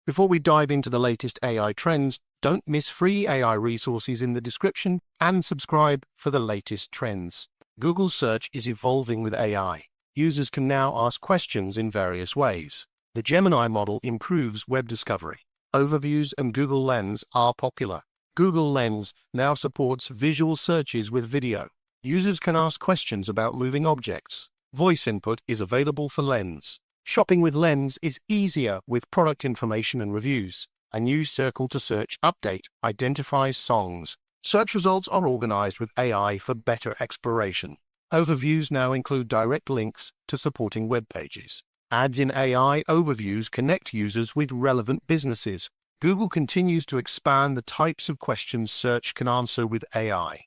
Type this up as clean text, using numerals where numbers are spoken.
Before we dive into the latest AI trends, don't miss free AI resources in the description and subscribe for the latest trends. Google Search is evolving with AI. Users can now ask questions in various ways. The Gemini model improves web discovery. Overviews and Google Lens are popular. Google Lens now supports visual searches with video. Users can ask questions about moving objects. Voice input is available for Lens. Shopping with Lens is easier with product information and reviews. A new circle to search update identifies songs. Search results are organized with AI for better exploration. Overviews now include direct links to supporting web pages. Ads in AI overviews connect users with relevant businesses. Google continues to expand the types of questions search can answer with AI.